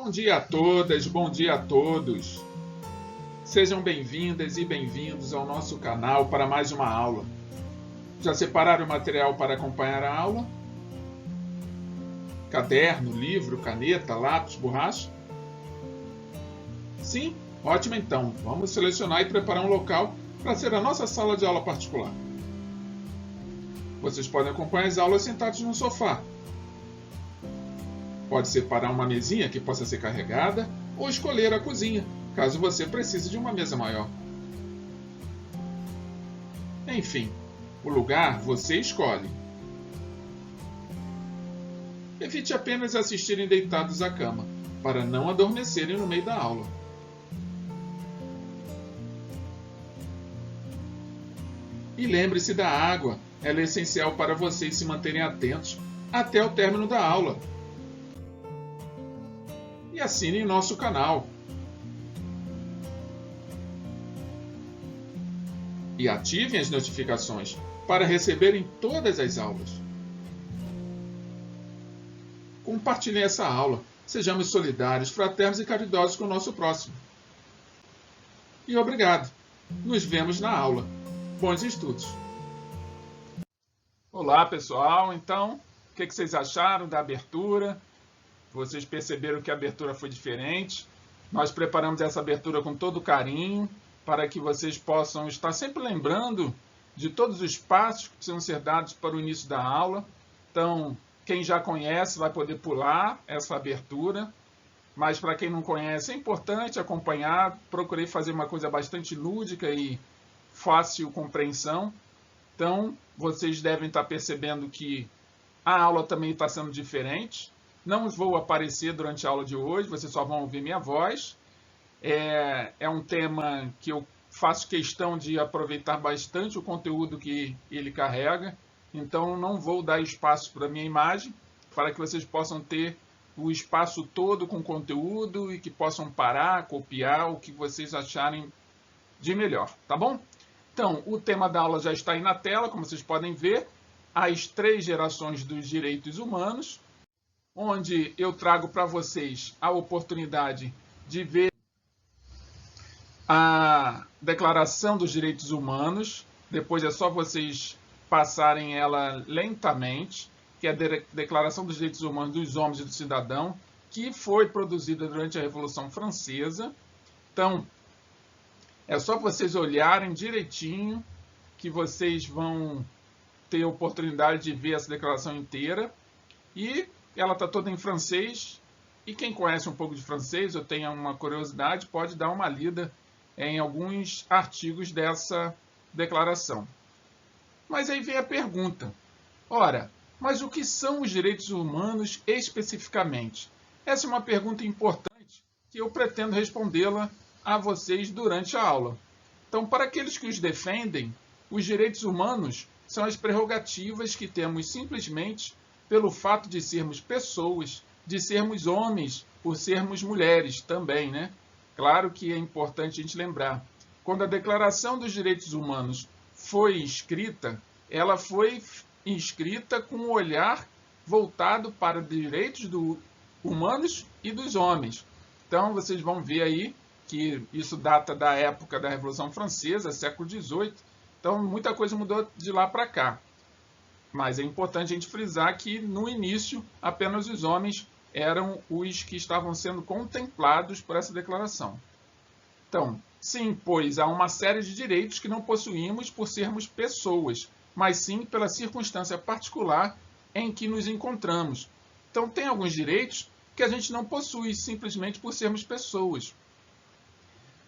Bom dia a todas, bom dia a todos. Sejam bem-vindas e bem-vindos ao nosso canal para mais uma aula. Já separaram o material para acompanhar a aula? Caderno, livro, caneta, lápis, borracha? Sim? Ótimo então. Vamos selecionar e preparar um local para ser a nossa sala de aula particular. Vocês podem acompanhar as aulas sentados no sofá. Pode separar uma mesinha que possa ser carregada ou escolher a cozinha, caso você precise de uma mesa maior. Enfim, o lugar você escolhe. Evite apenas assistirem deitados à cama, para não adormecerem no meio da aula. E lembre-se da água, ela é essencial para vocês se manterem atentos até o término da aula. E assinem nosso canal. E ativem as notificações para receberem todas as aulas. Compartilhem essa aula. Sejamos solidários, fraternos e caridosos com o nosso próximo. E obrigado. Nos vemos na aula. Bons estudos. Olá, pessoal. Então, o que vocês acharam da abertura? Vocês perceberam que a abertura foi diferente. Nós preparamos essa abertura com todo carinho, para que vocês possam estar sempre lembrando de todos os passos que precisam ser dados para o início da aula. Então, quem já conhece vai poder pular essa abertura, mas para quem não conhece é importante acompanhar. Procurei fazer uma coisa bastante lúdica e fácil compreensão. Então, vocês devem estar percebendo que a aula também está sendo diferente. Não vou aparecer durante a aula de hoje, vocês só vão ouvir minha voz. É um tema que eu faço questão de aproveitar bastante o conteúdo que ele carrega. Então, não vou dar espaço para a minha imagem, para que vocês possam ter o espaço todo com conteúdo e que possam parar, copiar o que vocês acharem de melhor, tá bom? Então, o tema da aula já está aí na tela, como vocês podem ver, as 3 gerações dos direitos humanos, onde eu trago para vocês a oportunidade de ver a Declaração dos Direitos Humanos. Depois é só vocês passarem ela lentamente, que é a Declaração dos Direitos Humanos dos Homens e do Cidadão, que foi produzida durante a Revolução Francesa. Então, é só vocês olharem direitinho que vocês vão ter a oportunidade de ver essa declaração inteira. E ela está toda em francês, e quem conhece um pouco de francês ou tem uma curiosidade pode dar uma lida em alguns artigos dessa declaração. Mas aí vem a pergunta: ora, mas o que são os direitos humanos especificamente? Essa é uma pergunta importante que eu pretendo respondê-la a vocês durante a aula. Então, para aqueles que os defendem, os direitos humanos são as prerrogativas que temos simplesmente pelo fato de sermos pessoas, de sermos homens, por sermos mulheres também, né? Claro que é importante a gente lembrar. Quando a Declaração dos Direitos Humanos foi escrita, ela foi escrita com um olhar voltado para os direitos humanos e dos homens. Então, vocês vão ver aí que isso data da época da Revolução Francesa, século XVIII. Então, muita coisa mudou de lá para cá. Mas é importante a gente frisar que, no início, apenas os homens eram os que estavam sendo contemplados por essa declaração. Então, se impôs a uma série de direitos que não possuímos por sermos pessoas, mas sim pela circunstância particular em que nos encontramos. Então, tem alguns direitos que a gente não possui simplesmente por sermos pessoas,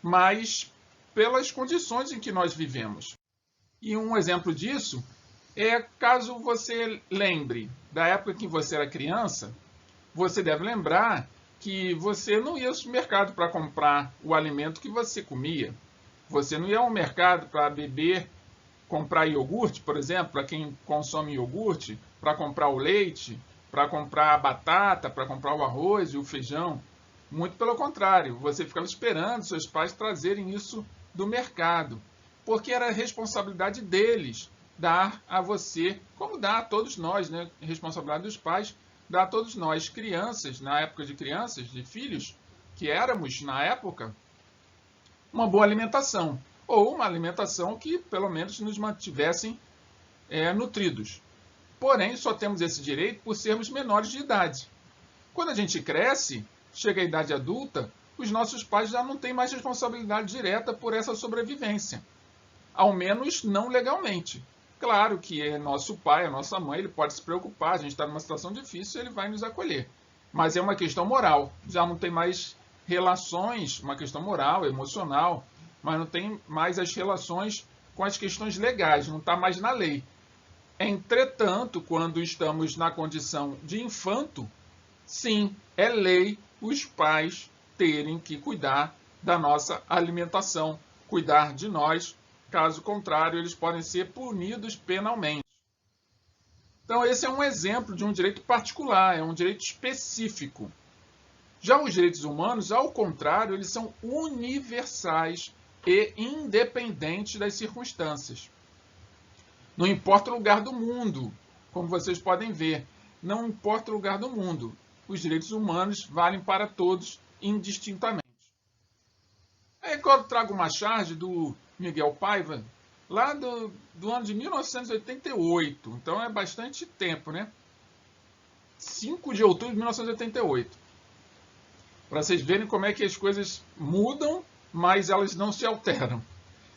mas pelas condições em que nós vivemos. E um exemplo disso é, caso você lembre da época que você era criança, você deve lembrar que você não ia ao supermercado para comprar o alimento que você comia. Você não ia ao mercado para comprar iogurte, por exemplo, para quem consome iogurte, para comprar o leite, para comprar a batata, para comprar o arroz e o feijão. Muito pelo contrário, você ficava esperando seus pais trazerem isso do mercado, porque era a responsabilidade deles dar a você, como dá a todos nós, né? Responsabilidade dos pais, dá a todos nós, crianças, na época de crianças, de filhos, que éramos na época, uma boa alimentação, ou uma alimentação que pelo menos nos mantivessem nutridos. Porém, só temos esse direito por sermos menores de idade. Quando a gente cresce, chega à idade adulta, os nossos pais já não têm mais responsabilidade direta por essa sobrevivência. Ao menos não legalmente. Claro que é nosso pai, a nossa mãe, ele pode se preocupar, a gente está numa situação difícil, ele vai nos acolher. Mas é uma questão moral, já não tem mais relações, uma questão moral, emocional, mas não tem mais as relações com as questões legais, não está mais na lei. Entretanto, quando estamos na condição de infanto, sim, é lei os pais terem que cuidar da nossa alimentação, cuidar de nós. Caso contrário, eles podem ser punidos penalmente. Então, esse é um exemplo de um direito particular, é um direito específico. Já os direitos humanos, ao contrário, eles são universais e independentes das circunstâncias. Não importa o lugar do mundo, como vocês podem ver, não importa o lugar do mundo. Os direitos humanos valem para todos indistintamente. Aí agora eu trago uma charge do Miguel Paiva, lá do ano de 1988. Então é bastante tempo, né? 5 de outubro de 1988. Para vocês verem como é que as coisas mudam, mas elas não se alteram.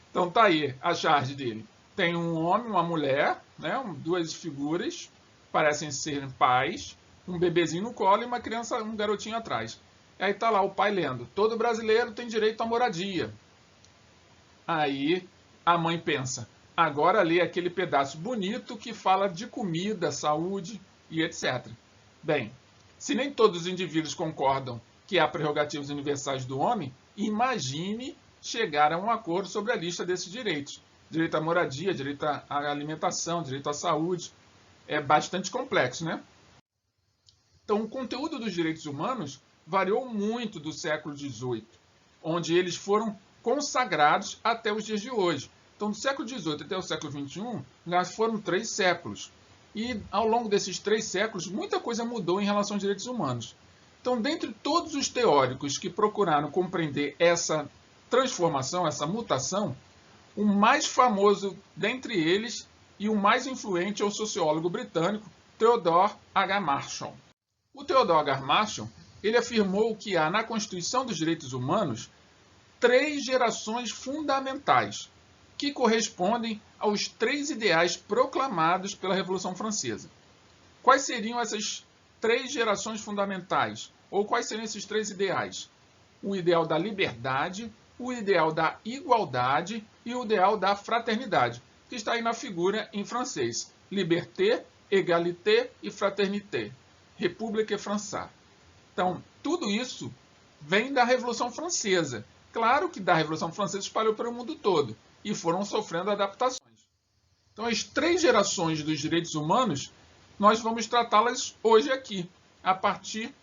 Então tá aí a charge dele. Tem um homem, uma mulher, né? Duas figuras, parecem ser pais, um bebezinho no colo e uma criança, um garotinho atrás. Aí tá lá o pai lendo: todo brasileiro tem direito à moradia. Aí a mãe pensa: agora lê aquele pedaço bonito que fala de comida, saúde e etc. Bem, se nem todos os indivíduos concordam que há prerrogativas universais do homem, imagine chegar a um acordo sobre a lista desses direitos. Direito à moradia, direito à alimentação, direito à saúde. É bastante complexo, né? Então, o conteúdo dos direitos humanos variou muito do século XVIII, onde eles foram consagrados até os dias de hoje. Então, do século XVIII até o século XXI, já foram 3 séculos. E, ao longo desses 3 séculos, muita coisa mudou em relação aos direitos humanos. Então, dentre todos os teóricos que procuraram compreender essa transformação, essa mutação, o mais famoso dentre eles e o mais influente é o sociólogo britânico Theodore H. Marshall. O Theodore H. Marshall, ele afirmou que há na Constituição dos Direitos Humanos 3 gerações fundamentais, que correspondem aos 3 ideais proclamados pela Revolução Francesa. Quais seriam essas 3 gerações fundamentais? Ou quais seriam esses 3 ideais? O ideal da liberdade, o ideal da igualdade e o ideal da fraternidade, que está aí na figura em francês: liberté, égalité e fraternité. República Française. Então, tudo isso vem da Revolução Francesa. Claro que da Revolução Francesa espalhou pelo mundo todo e foram sofrendo adaptações. Então, as 3 gerações dos direitos humanos, nós vamos tratá-las hoje aqui, a partir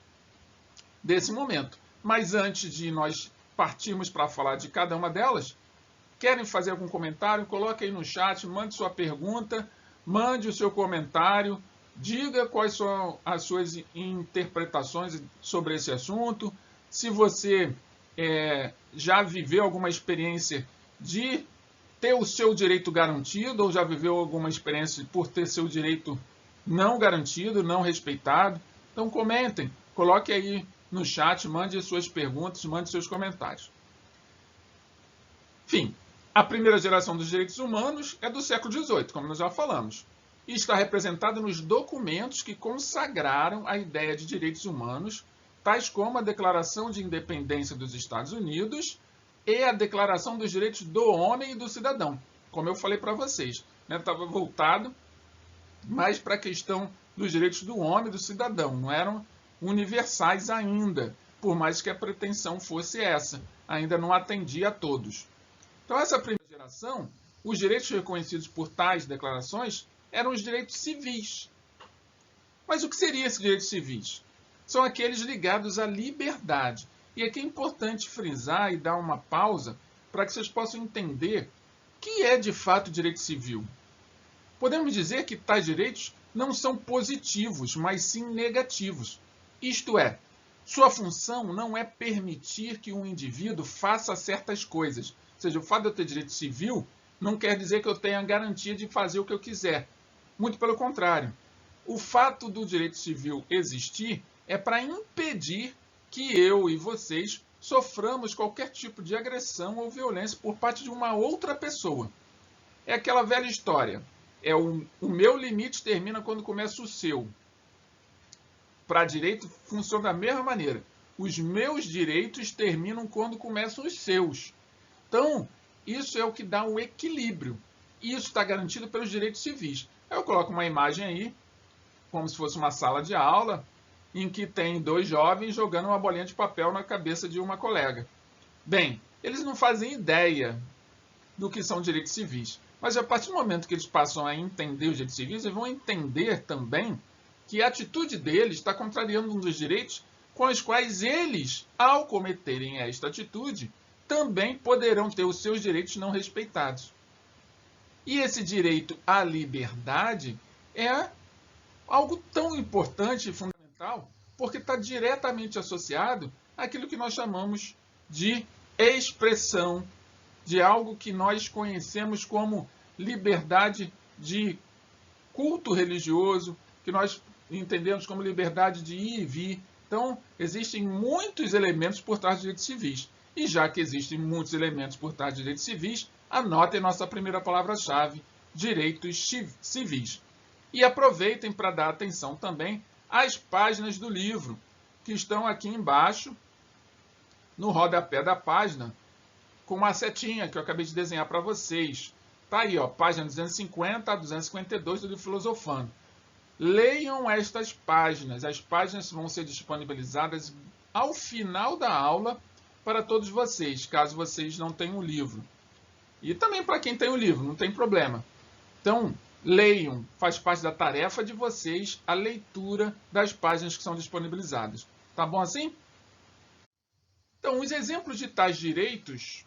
desse momento. Mas antes de nós partirmos para falar de cada uma delas, querem fazer algum comentário? Coloque aí no chat, mande sua pergunta, mande o seu comentário, diga quais são as suas interpretações sobre esse assunto. Se você já viveu alguma experiência de ter o seu direito garantido, ou já viveu alguma experiência por ter seu direito não garantido, não respeitado. Então comentem, coloque aí no chat, mande suas perguntas, mande seus comentários. Enfim, a primeira geração dos direitos humanos é do século XVIII, como nós já falamos, e está representada nos documentos que consagraram a ideia de direitos humanos, tais como a Declaração de Independência dos Estados Unidos e a Declaração dos Direitos do Homem e do Cidadão. Como eu falei para vocês, estava voltado mais para a questão dos direitos do homem e do cidadão, não eram universais ainda, por mais que a pretensão fosse essa, ainda não atendia a todos. Então, essa primeira geração, os direitos reconhecidos por tais declarações eram os direitos civis. Mas o que seriam esses direitos civis? São aqueles ligados à liberdade. E aqui é importante frisar e dar uma pausa para que vocês possam entender o que é de fato direito civil. Podemos dizer que tais direitos não são positivos, mas sim negativos. Isto é, sua função não é permitir que um indivíduo faça certas coisas. Ou seja, o fato de eu ter direito civil não quer dizer que eu tenha a garantia de fazer o que eu quiser. Muito pelo contrário. O fato do direito civil existir é para impedir que eu e vocês soframos qualquer tipo de agressão ou violência por parte de uma outra pessoa. É aquela velha história. O meu limite termina quando começa o seu. Para direito funciona da mesma maneira. Os meus direitos terminam quando começam os seus. Então, isso é o que dá o equilíbrio. Isso está garantido pelos direitos civis. Eu coloco uma imagem aí, como se fosse uma sala de aula, em que tem dois jovens jogando uma bolinha de papel na cabeça de uma colega. Bem, eles não fazem ideia do que são direitos civis. Mas a partir do momento que eles passam a entender os direitos civis, eles vão entender também que a atitude deles está contrariando um dos direitos com os quais eles, ao cometerem esta atitude, também poderão ter os seus direitos não respeitados. E esse direito à liberdade é algo tão importante e fundamental porque está diretamente associado àquilo que nós chamamos de expressão, de algo que nós conhecemos como liberdade de culto religioso, que nós entendemos como liberdade de ir e vir. Então, existem muitos elementos por trás de direitos civis. E já que existem muitos elementos por trás de direitos civis, anotem a nossa primeira palavra-chave, direitos civis. E aproveitem para dar atenção também às páginas do livro, que estão aqui embaixo, no rodapé da página, com uma setinha que eu acabei de desenhar para vocês. Está aí, ó, página 250 a 252 do livro Filosofando. Leiam estas páginas. As páginas vão ser disponibilizadas ao final da aula para todos vocês, caso vocês não tenham o livro. E também para quem tem o livro, não tem problema. Então, leiam, faz parte da tarefa de vocês a leitura das páginas que são disponibilizadas. Tá bom assim? Então, os exemplos de tais direitos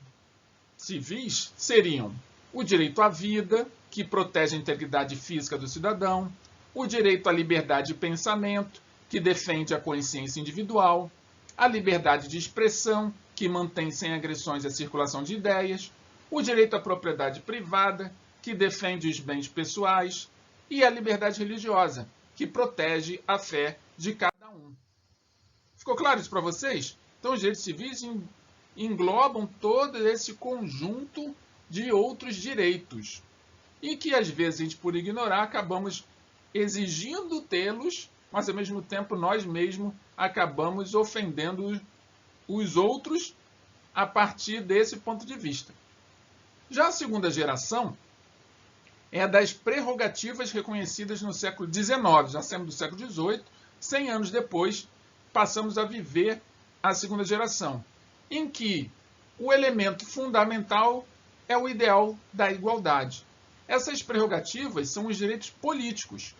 civis seriam o direito à vida, que protege a integridade física do cidadão, o direito à liberdade de pensamento, que defende a consciência individual, a liberdade de expressão, que mantém sem agressões a circulação de ideias, o direito à propriedade privada, que defende os bens pessoais, e a liberdade religiosa, que protege a fé de cada um. Ficou claro isso para vocês? Então, os direitos civis englobam todo esse conjunto de outros direitos, e que, às vezes, a gente, por ignorar, acabamos exigindo tê-los, mas, ao mesmo tempo, nós mesmos acabamos ofendendo os outros a partir desse ponto de vista. Já a segunda geração é das prerrogativas reconhecidas no século XIX, já sendo do século XVIII, 100 anos depois, passamos a viver a segunda geração, em que o elemento fundamental é o ideal da igualdade. Essas prerrogativas são os direitos políticos,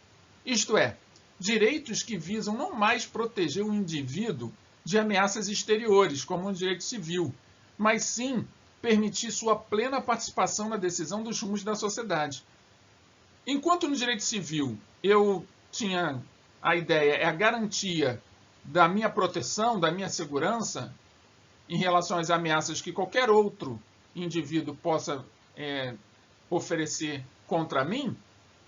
isto é, direitos que visam não mais proteger o indivíduo de ameaças exteriores, como o direito civil, mas sim permitir sua plena participação na decisão dos rumos da sociedade. Enquanto no direito civil eu tinha a ideia, é a garantia da minha proteção, da minha segurança, em relação às ameaças que qualquer outro indivíduo possa oferecer contra mim,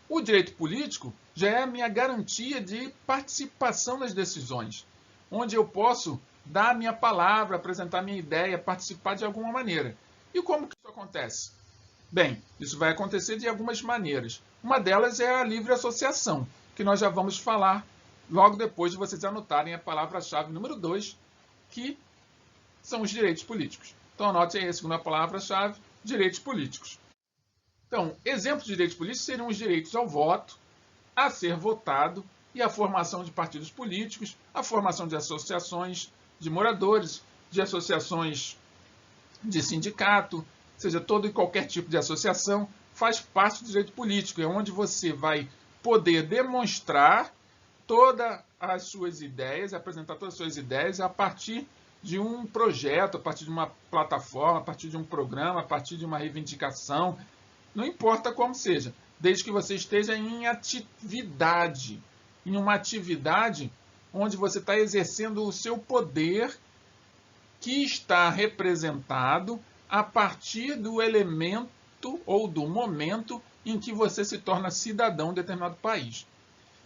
o direito político já é a minha garantia de participação nas decisões, onde eu posso dar a minha palavra, apresentar a minha ideia, participar de alguma maneira. E como que isso acontece? Bem, isso vai acontecer de algumas maneiras. Uma delas é a livre associação, que nós já vamos falar logo depois de vocês anotarem a palavra-chave número 2, que são os direitos políticos. Então, anote aí a segunda palavra-chave, direitos políticos. Então, exemplos de direitos políticos seriam os direitos ao voto, a ser votado e a formação de partidos políticos, a formação de associações de moradores, de associações de sindicato, ou seja, todo e qualquer tipo de associação faz parte do direito político, é onde você vai poder demonstrar todas as suas ideias, apresentar todas as suas ideias a partir de um projeto, a partir de uma plataforma, a partir de um programa, a partir de uma reivindicação, não importa como seja, desde que você esteja em atividade, em uma atividade onde você está exercendo o seu poder que está representado a partir do elemento ou do momento em que você se torna cidadão de determinado país.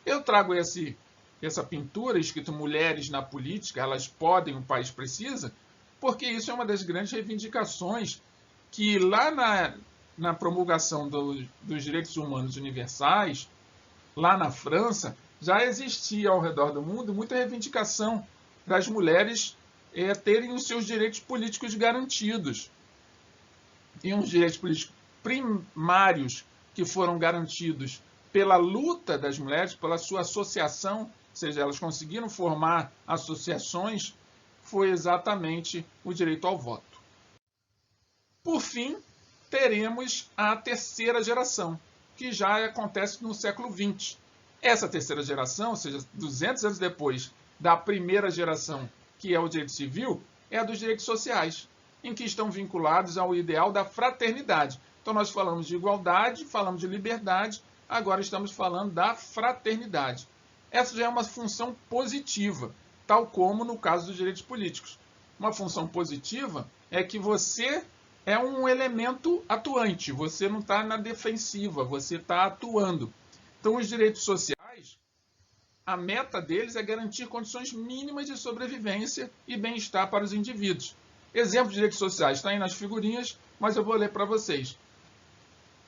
Eu trago essa pintura escrito Mulheres na Política, elas podem, o país precisa, porque isso é uma das grandes reivindicações que lá na promulgação dos direitos humanos universais, lá na França, já existia ao redor do mundo muita reivindicação das mulheres terem os seus direitos políticos garantidos. E uns direitos políticos primários que foram garantidos pela luta das mulheres, pela sua associação, ou seja, elas conseguiram formar associações, foi exatamente o direito ao voto. Por fim, teremos a terceira geração, que já acontece no século XX. Essa terceira geração, ou seja, 200 anos depois da primeira geração, que é o direito civil, é a dos direitos sociais, em que estão vinculados ao ideal da fraternidade. Então nós falamos de igualdade, falamos de liberdade, agora estamos falando da fraternidade. Essa já é uma função positiva, tal como no caso dos direitos políticos. Uma função positiva é que você é um elemento atuante, você não está na defensiva, você está atuando. Então os direitos sociais, a meta deles é garantir condições mínimas de sobrevivência e bem-estar para os indivíduos. Exemplo de direitos sociais está aí nas figurinhas, mas eu vou ler para vocês.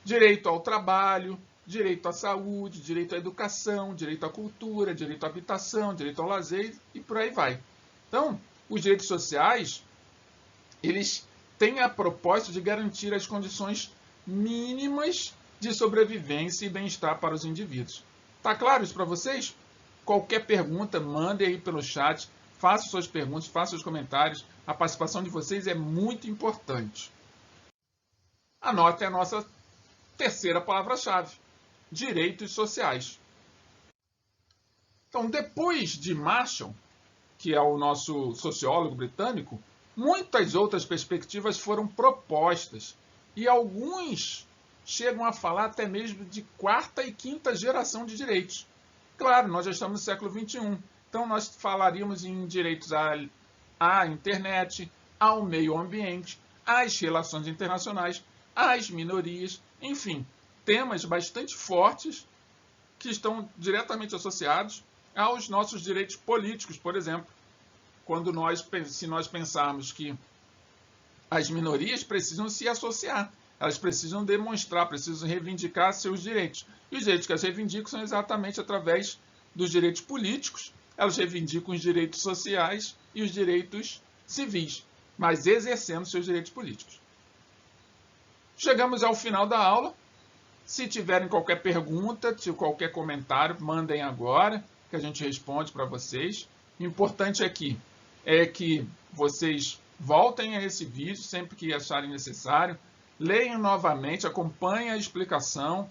Direito ao trabalho, direito à saúde, direito à educação, direito à cultura, direito à habitação, direito ao lazer e por aí vai. Então, os direitos sociais, eles têm a propósito de garantir as condições mínimas de sobrevivência e bem-estar para os indivíduos. Tá claro isso para vocês? Qualquer pergunta, mandem aí pelo chat, façam suas perguntas, façam seus comentários. A participação de vocês é muito importante. Anotem a nossa terceira palavra-chave: direitos sociais. Então, depois de Marshall, que é o nosso sociólogo britânico, muitas outras perspectivas foram propostas e alguns chegam a falar até mesmo de quarta e quinta geração de direitos. Claro, nós já estamos no século XXI, então nós falaríamos em direitos à internet, ao meio ambiente, às relações internacionais, às minorias, enfim, temas bastante fortes que estão diretamente associados aos nossos direitos políticos, por exemplo. Se nós pensarmos que as minorias precisam se associar, elas precisam demonstrar, precisam reivindicar seus direitos. E os direitos que elas reivindicam são exatamente através dos direitos políticos, elas reivindicam os direitos sociais e os direitos civis, mas exercendo seus direitos políticos. Chegamos ao final da aula. Se tiverem qualquer pergunta, qualquer comentário, mandem agora, que a gente responde para vocês. O importante aqui é que vocês voltem a esse vídeo sempre que acharem necessário, leiam novamente, acompanhem a explicação,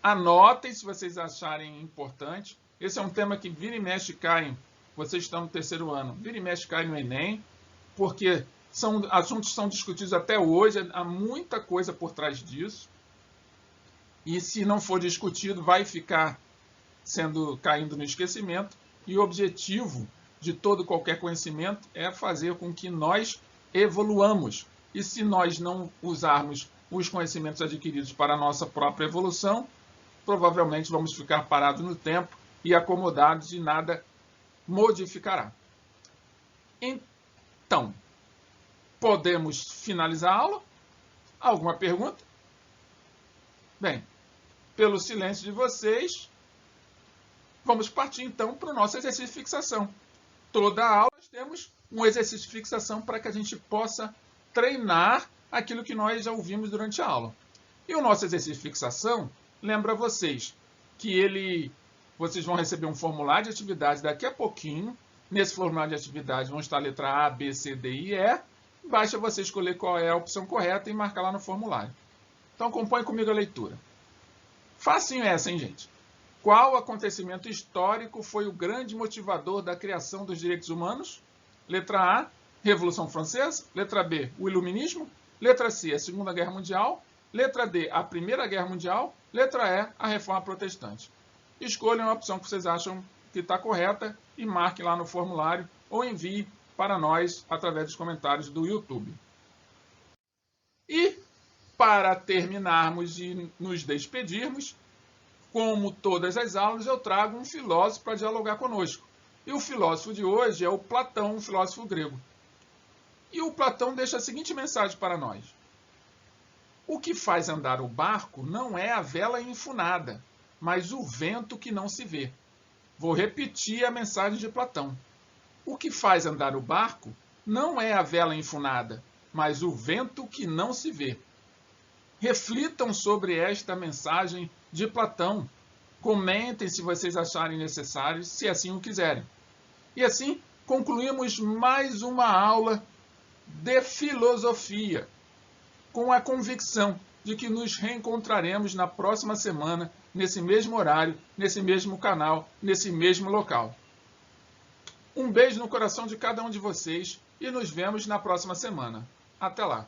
anotem se vocês acharem importante. Esse é um tema que vira e mexe cai, vocês estão no terceiro ano, vira e mexe cai no Enem, porque assuntos que são discutidos até hoje, há muita coisa por trás disso. E se não for discutido, vai ficar caindo no esquecimento. E o objetivo de todo qualquer conhecimento é fazer com que nós evoluamos. E se nós não usarmos os conhecimentos adquiridos para a nossa própria evolução, provavelmente vamos ficar parados no tempo e acomodados e nada modificará. Então, podemos finalizar a aula? Alguma pergunta? Bem, pelo silêncio de vocês, vamos partir então para o nosso exercício de fixação. Toda a aula nós temos um exercício de fixação para que a gente possa treinar aquilo que nós já ouvimos durante a aula. E o nosso exercício de fixação, lembra vocês que vocês vão receber um formulário de atividade daqui a pouquinho. Nesse formulário de atividade vão estar a letra A, B, C, D e E. Basta você escolher qual é a opção correta e marcar lá no formulário. Então acompanhe comigo a leitura. Facinho essa, hein, gente? Qual acontecimento histórico foi o grande motivador da criação dos direitos humanos? Letra A, Revolução Francesa. Letra B, o Iluminismo. Letra C, a Segunda Guerra Mundial. Letra D, a Primeira Guerra Mundial. Letra E, a Reforma Protestante. Escolham a opção que vocês acham que está correta e marque lá no formulário ou envie para nós através dos comentários do YouTube. E, para terminarmos e nos despedirmos, como todas as aulas, eu trago um filósofo para dialogar conosco. E o filósofo de hoje é o Platão, um filósofo grego. E o Platão deixa a seguinte mensagem para nós. O que faz andar o barco não é a vela enfunada, mas o vento que não se vê. Vou repetir a mensagem de Platão. O que faz andar o barco não é a vela enfunada, mas o vento que não se vê. Reflitam sobre esta mensagem de Platão. Comentem se vocês acharem necessário, se assim o quiserem. E assim concluímos mais uma aula de filosofia, com a convicção de que nos reencontraremos na próxima semana, nesse mesmo horário, nesse mesmo canal, nesse mesmo local. Um beijo no coração de cada um de vocês e nos vemos na próxima semana. Até lá!